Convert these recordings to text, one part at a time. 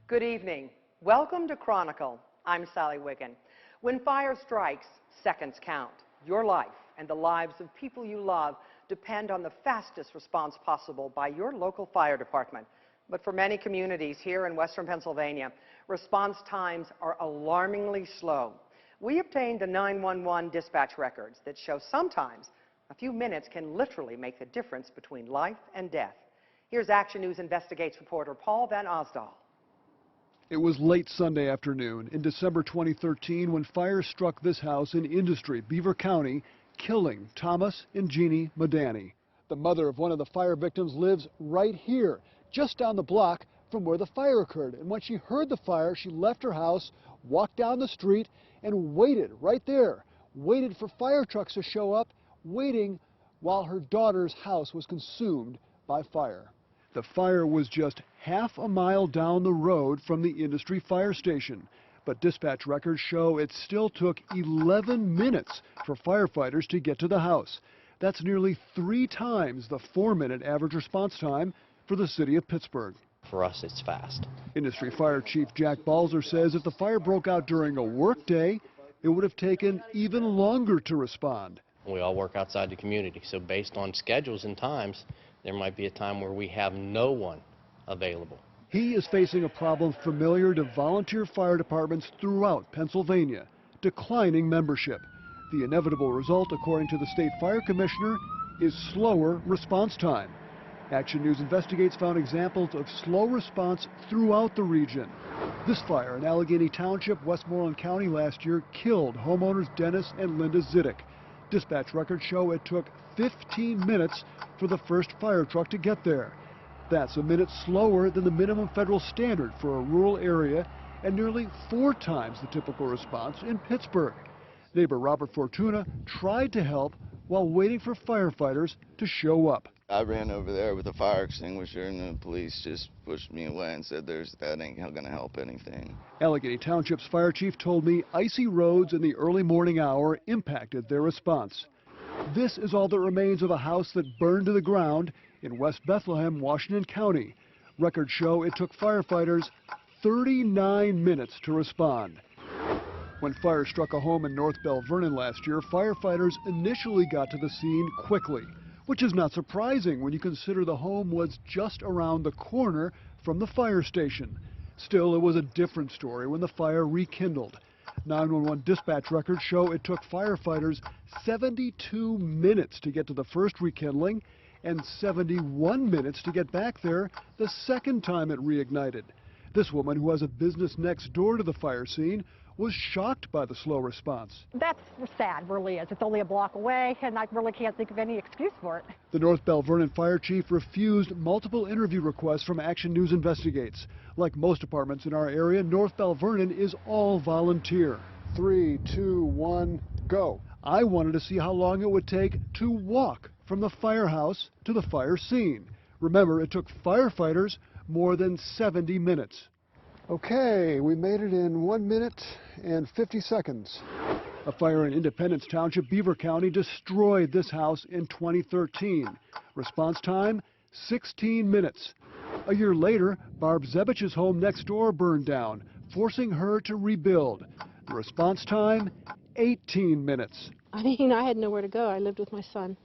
Good evening. Welcome to Chronicle. I'm Sally Wiggin. When fire strikes, seconds count. Your life and the lives of people you love depend on the fastest response possible by your local fire department. But for many communities here in Western Pennsylvania, response times are alarmingly slow. We obtained the 911 dispatch records that show sometimes a few minutes can literally make the difference between life and death. Here's Action News Investigates reporter Paul Van Osdal. It was late Sunday afternoon in December 2013 when fire struck this house in Industry, Beaver County, killing Thomas and Jeannie Madani. The mother of one of the fire victims lives right here, just down the block from where the fire occurred. And when she heard the fire, she left her house, walked down the street, and waited right there, waited for fire trucks to show up, waiting while her daughter's house was consumed by fire. The fire was just half a mile down the road from the Industry fire station, but dispatch records show it still took 11 minutes for firefighters to get to the house. That's nearly 3 times the 4-minute average response time for the city of Pittsburgh. For us, it's fast. Industry Fire Chief Jack Balzer says if the fire broke out during a work day, it would have taken even longer to respond. We all work outside the community, so based on schedules and times, there might be a time where we have no one available. He is facing a problem familiar to volunteer fire departments throughout Pennsylvania: declining membership. The inevitable result, according to the state fire commissioner, is slower response time. Action News Investigates found examples of slow response throughout the region. This fire in Allegheny Township, Westmoreland County last year killed homeowners Dennis and Linda Zidek. Dispatch records show it took 15 minutes for the first fire truck to get there. That's a minute slower than the minimum federal standard for a rural area and nearly 4 times the typical response in Pittsburgh. Neighbor Robert Fortuna tried to help while waiting for firefighters to show up. I ran over there with a fire extinguisher and the police just pushed me away and said that ain't going to help anything. Allegheny Township's fire chief told me icy roads in the early morning hour impacted their response. This is all that remains of a house that burned to the ground in West Bethlehem, Washington County. Records show it took firefighters 39 minutes to respond. When fire struck a home in North Bell Vernon last year, firefighters initially got to the scene quickly, which is not surprising when you consider the home was just around the corner from the fire station. Still, it was a different story when the fire rekindled. 911 dispatch records show it took firefighters 72 minutes to get to the first rekindling and 71 minutes to get back there the second time it reignited. This woman, who has a business next door to the fire scene, was shocked by the slow response. That's sad, really is. It's only a block away, and I really can't think of any excuse for it. The North Bell Vernon fire chief refused multiple interview requests from Action News Investigates. Like most departments in our area, North Bell Vernon is all volunteer. 3, 2, 1, go. I wanted to see how long it would take to walk from the firehouse to the fire scene. Remember, it took firefighters more than 70 minutes. Okay, we made it in 1 minute and 50 seconds. A fire in Independence Township, Beaver County, destroyed this house in 2013. Response time, 16 minutes. A year later, Barb Zebich's home next door burned down, forcing her to rebuild. The response time, 18 minutes. I mean, I had nowhere to go. I lived with my son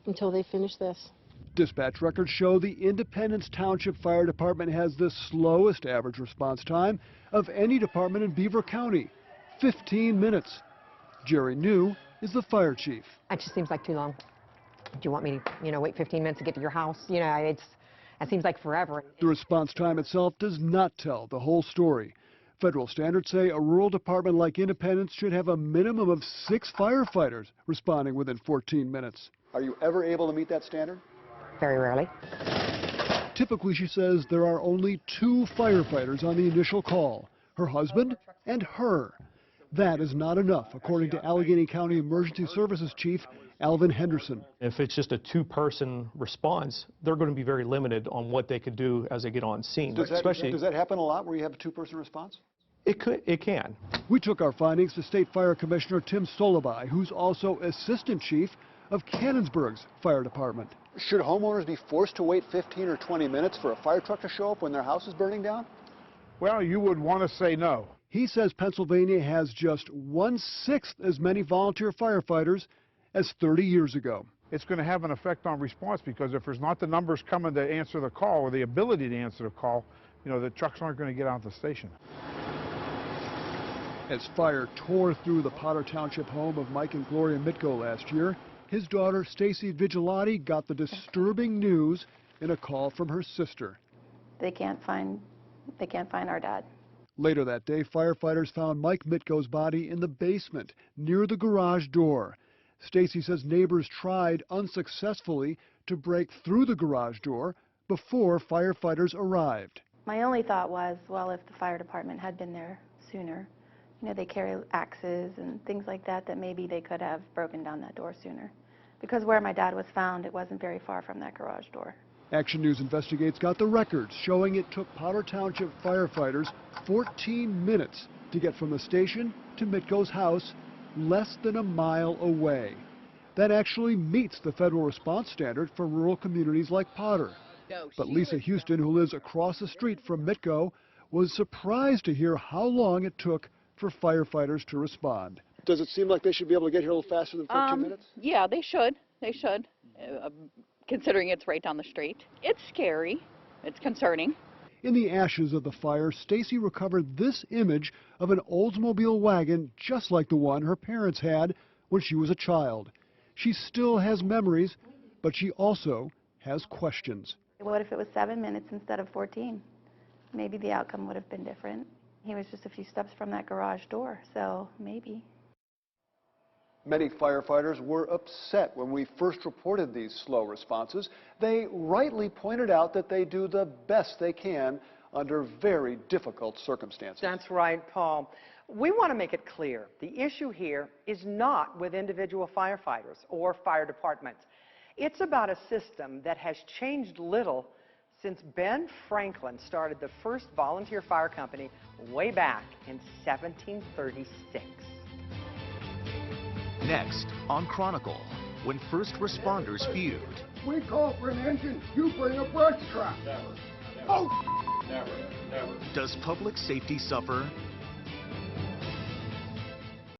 until they finished this. Dispatch records show the Independence Township Fire Department has the slowest average response time of any department in Beaver County, 15 minutes. Jerry New is the fire chief. It just seems like too long. Do you want me to, wait 15 minutes to get to your house? It seems like forever. The response time itself does not tell the whole story. Federal standards say a rural department like Independence should have a minimum of 6 firefighters responding within 14 minutes. Are you ever able to meet that standard? Very rarely. Typically, she says, there are only 2 firefighters on the initial call, her husband and her. That is not enough, according to Allegheny County Emergency Services Chief Alvin Henderson. If it's just a 2-person response, they're going to be very limited on what they could do as they get on scene. Does that happen a lot where you have a 2-person response? It can. We took our findings to State Fire Commissioner Tim Solobai, who's also Assistant Chief of Cannonsburg's Fire Department. Should homeowners be forced to wait 15 or 20 minutes for a fire truck to show up when their house is burning down? Well, you would want to say no. He says Pennsylvania has just 1/6 as many volunteer firefighters as 30 years ago. It's going to have an effect on response, because if there's not the numbers coming to answer the call or the ability to answer the call, you know, the trucks aren't going to get out the station. As fire tore through the Potter Township home of Mike and Gloria Mitko last year, his daughter Stacy Vigilati got the disturbing news in a call from her sister. They can't find our dad. Later that day, firefighters found Mike Mitko's body in the basement near the garage door. Stacy says neighbors tried unsuccessfully to break through the garage door before firefighters arrived. My only thought was, well, if the fire department had been there sooner, you know, they carry axes and things like that, that maybe they could have broken down that door sooner. Because where my dad was found, it wasn't very far from that garage door. Action News Investigates got the records showing it took Potter Township firefighters 14 minutes to get from the station to Mitko's house, less than a mile away. That actually meets the federal response standard for rural communities like Potter. But Lisa Houston, who lives across the street from Mitko, was surprised to hear how long it took for firefighters to respond. Does it seem like they should be able to get here a little faster than 14 minutes? Yeah, they should. They should, considering it's right down the street. It's scary. It's concerning. In the ashes of the fire, Stacy recovered this image of an Oldsmobile wagon just like the one her parents had when she was a child. She still has memories, but she also has questions. What if it was 7 minutes instead of 14? Maybe the outcome would have been different. He was just a few steps from that garage door, so maybe. Many firefighters were upset when we first reported these slow responses. They rightly pointed out that they do the best they can under very difficult circumstances. That's right, Paul. We want to make it clear, the issue here is not with individual firefighters or fire departments. It's about a system that has changed little since Ben Franklin started the first volunteer fire company way back in 1736. Next on Chronicle, when first responders feud. We call for an engine, you bring a brush truck. Does public safety suffer